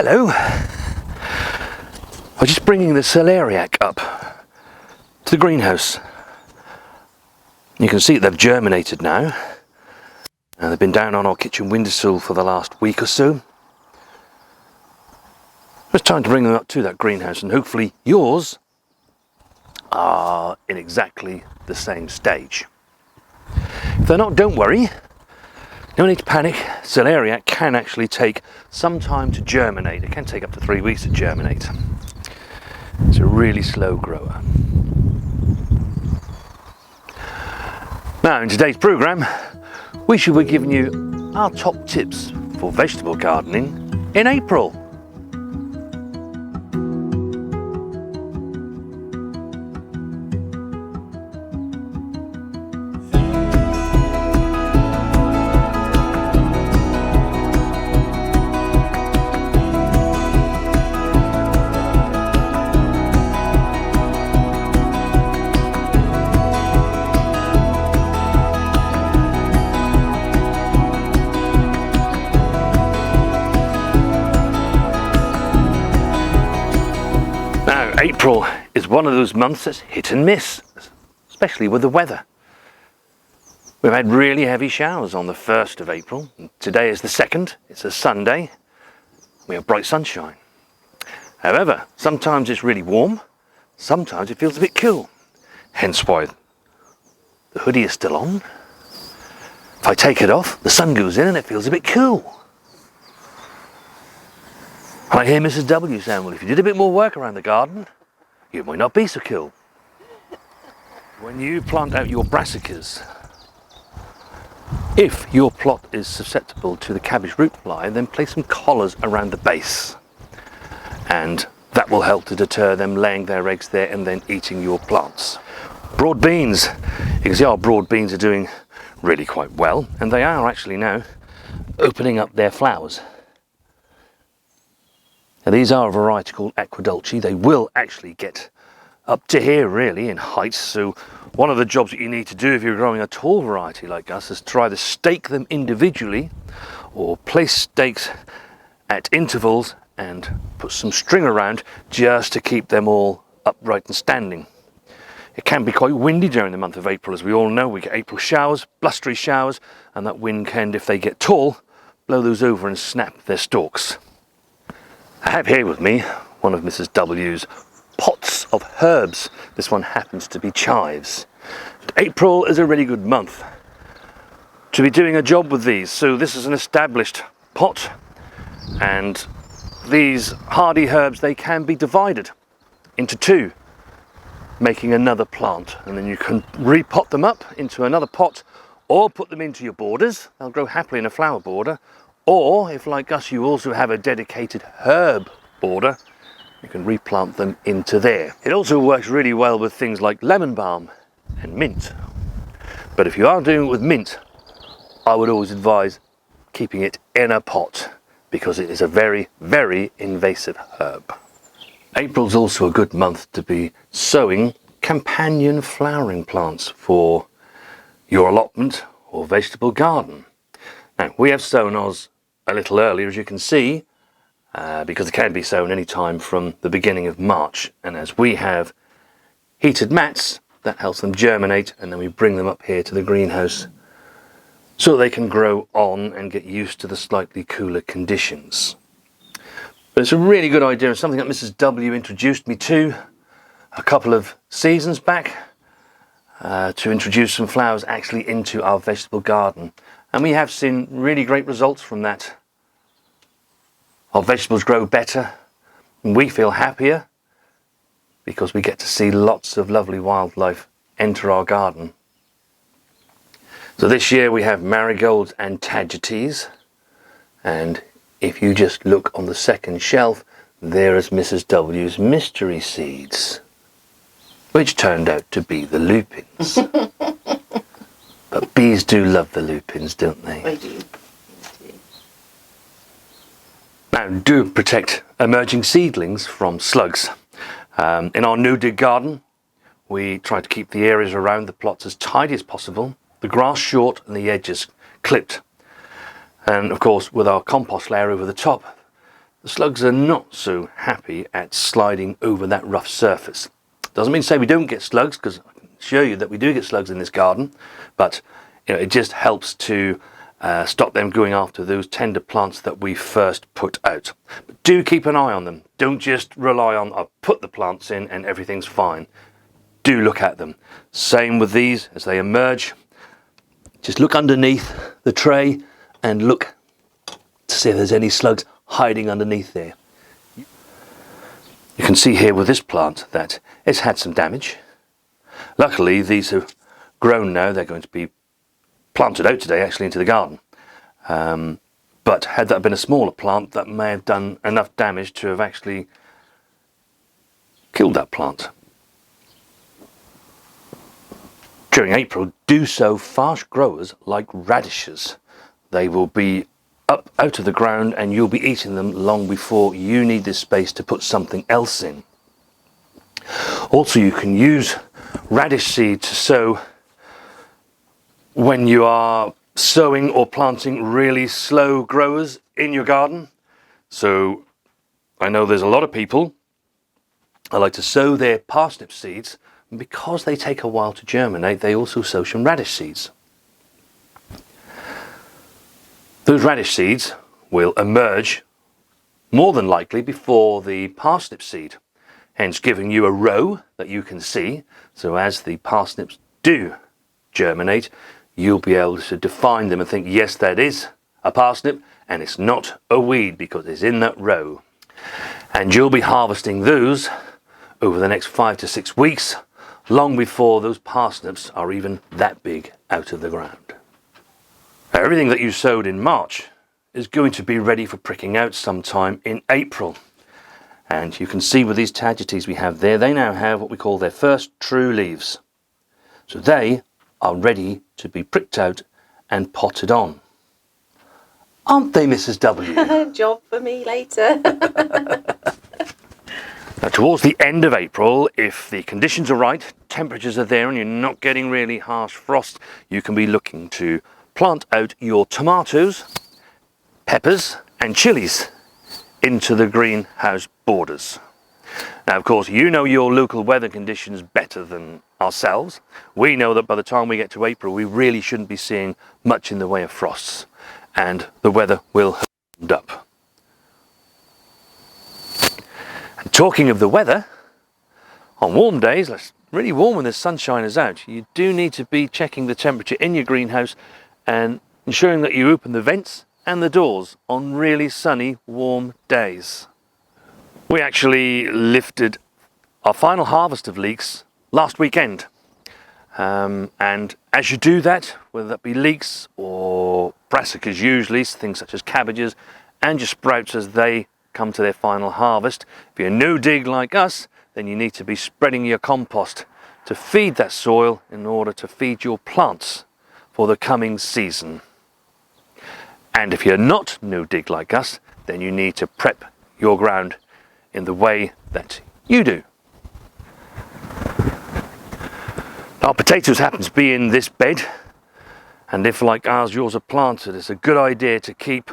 Hello. I'm just bringing the celeriac up to the greenhouse. You can see they've germinated now. They've been down on our kitchen windowsill for the last week or so. It's time to bring them up to that greenhouse, and hopefully yours are in exactly the same stage. If they're not, don't worry. No need to panic. Celeriac can actually take some time to germinate. It can take up to 3 weeks to germinate. It's a really slow grower. Now, in today's programme, we should be giving you our top tips for vegetable gardening in April. April is one of those months that's hit and miss, especially with the weather. We've had really heavy showers on the 1st of April. Today is the 2nd, it's a Sunday. We have bright sunshine. However, sometimes it's really warm, sometimes it feels a bit cool. Hence why the hoodie is still on. If I take it off, the sun goes in and it feels a bit cool. And I hear Mrs. W saying, well, if you did a bit more work around the garden, you might not be so cool. When you plant out your brassicas, if your plot is susceptible to the cabbage root fly, then place some collars around the base. And that will help to deter them laying their eggs there and then eating your plants. Broad beans. You can see our broad beans are doing really quite well, and they are actually now opening up their flowers. Now, these are a variety called Aquadulce. They will actually get up to here really in height. So one of the jobs that you need to do if you're growing a tall variety like us is to either stake them individually or place stakes at intervals and put some string around just to keep them all upright and standing. It can be quite windy during the month of April, as we all know. We get April showers, blustery showers, and that wind can, if they get tall, blow those over and snap their stalks. I have here with me one of Mrs. W's pots of herbs. This one happens to be chives. April is a really good month to be doing a job with these. So this is an established pot, and these hardy herbs, they can be divided into two, making another plant, and then you can repot them up into another pot or put them into your borders. They'll grow happily in a flower border. Or, if like us you also have a dedicated herb border, you can replant them into there. It also works really well with things like lemon balm and mint. But if you are doing it with mint, I would always advise keeping it in a pot, because it is a very, very invasive herb. April's also a good month to be sowing companion flowering plants for your allotment or vegetable garden. Now, we have sown ours a little earlier, as you can see, because it can be sown any time from the beginning of March. And as we have heated mats, that helps them germinate, and then we bring them up here to the greenhouse so they can grow on and get used to the slightly cooler conditions. But it's a really good idea, and something that Mrs. W introduced me to a couple of seasons back, to introduce some flowers actually into our vegetable garden. And we have seen really great results from that. Our vegetables grow better, and we feel happier because we get to see lots of lovely wildlife enter our garden. So this year we have marigolds and tagetes, and if you just look on the second shelf, there is Mrs. W's mystery seeds, which turned out to be the lupins. But bees do love the lupins, don't they? They do. Now, do protect emerging seedlings from slugs. In our No Dig garden, we try to keep the areas around the plots as tidy as possible, the grass short and the edges clipped. And of course, with our compost layer over the top, the slugs are not so happy at sliding over that rough surface. Doesn't mean to say we don't get slugs, because I can assure you that we do get slugs in this garden, but it just helps to stop them going after those tender plants that we first put out. But do keep an eye on them. Don't just rely on, I'll put the plants in and everything's fine. Do look at them. Same with these as they emerge. Just look underneath the tray and look to see if there's any slugs hiding underneath there. You can see here with this plant that it's had some damage. Luckily these have grown now. They're going to be planted out today actually into the garden. But had that been a smaller plant, that may have done enough damage to have actually killed that plant. During April, do so fast growers like radishes. They will be up out of the ground and you'll be eating them long before you need this space to put something else in. Also, you can use radish seed to sow when you are sowing or planting really slow growers in your garden. So I know there's a lot of people that like to sow their parsnip seeds, and because they take a while to germinate, they also sow some radish seeds. Those radish seeds will emerge more than likely before the parsnip seed, hence giving you a row that you can see. So as the parsnips do germinate, you'll be able to define them and think, yes, that is a parsnip and it's not a weed because it's in that row. And you'll be harvesting those over the next 5 to 6 weeks, long before those parsnips are even that big out of the ground. Everything that you sowed in March is going to be ready for pricking out sometime in April. And you can see with these tagetes we have there, they now have what we call their first true leaves. So they are ready to be pricked out and potted on. Aren't they, Mrs. W? Job for me later. Now, towards the end of April, if the conditions are right, temperatures are there and you're not getting really harsh frost, you can be looking to plant out your tomatoes, peppers and chilies into the greenhouse borders. Now, of course, you know your local weather conditions better than ourselves. We know that by the time we get to April, we really shouldn't be seeing much in the way of frosts, and the weather will hold up. And talking of the weather, on warm days, it's really warm when the sunshine is out, you do need to be checking the temperature in your greenhouse and ensuring that you open the vents and the doors on really sunny, warm days. We actually lifted our final harvest of leeks last weekend. And as you do that, whether that be leeks or brassicas usually, things such as cabbages and your sprouts as they come to their final harvest, if you're no dig like us, then you need to be spreading your compost to feed that soil in order to feed your plants for the coming season. And if you're not no dig like us, then you need to prep your ground in the way that you do. Our potatoes happen to be in this bed, and if like ours yours are planted, it's a good idea to keep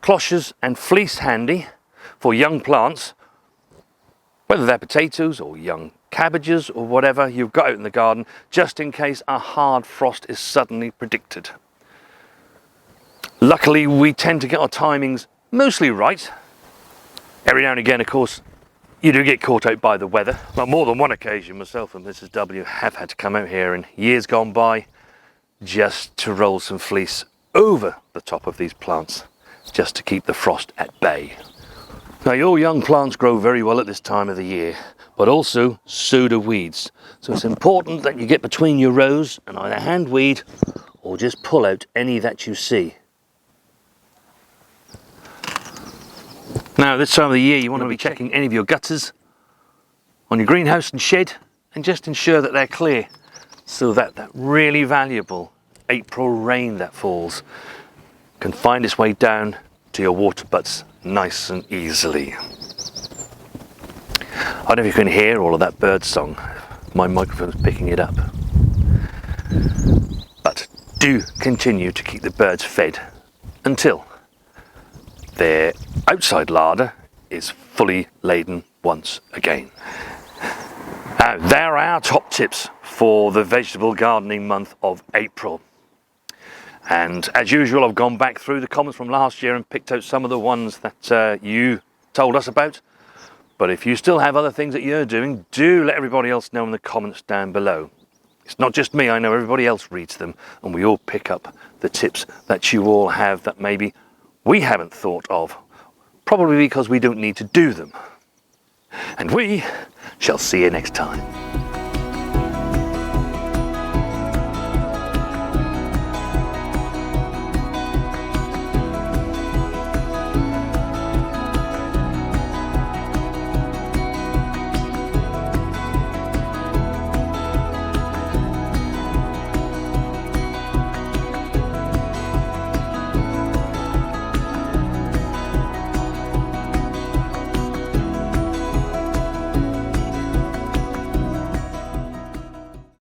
cloches and fleece handy for young plants, whether they're potatoes or young cabbages or whatever you've got out in the garden, just in case a hard frost is suddenly predicted. Luckily, we tend to get our timings mostly right. Every now and again, of course, you do get caught out by the weather. Well, more than one occasion, myself and Mrs. W have had to come out here in years gone by just to roll some fleece over the top of these plants, just to keep the frost at bay. Now, your young plants grow very well at this time of the year, but also so do weeds. So it's important that you get between your rows and either hand weed or just pull out any that you see. Now, this time of the year, you want to be checking any of your gutters on your greenhouse and shed and just ensure that they're clear, so that that really valuable April rain that falls can find its way down to your water butts nice and easily. I don't know if you can hear all of that bird song. My microphone's picking it up. But do continue to keep the birds fed until their outside larder is fully laden once again. Now, there are our top tips for the vegetable gardening month of April. And as usual, I've gone back through the comments from last year and picked out some of the ones that you told us about. But if you still have other things that you're doing, do let everybody else know in the comments down below. It's not just me, I know everybody else reads them, and we all pick up the tips that you all have that maybe we haven't thought of, probably because we don't need to do them. And we shall see you next time.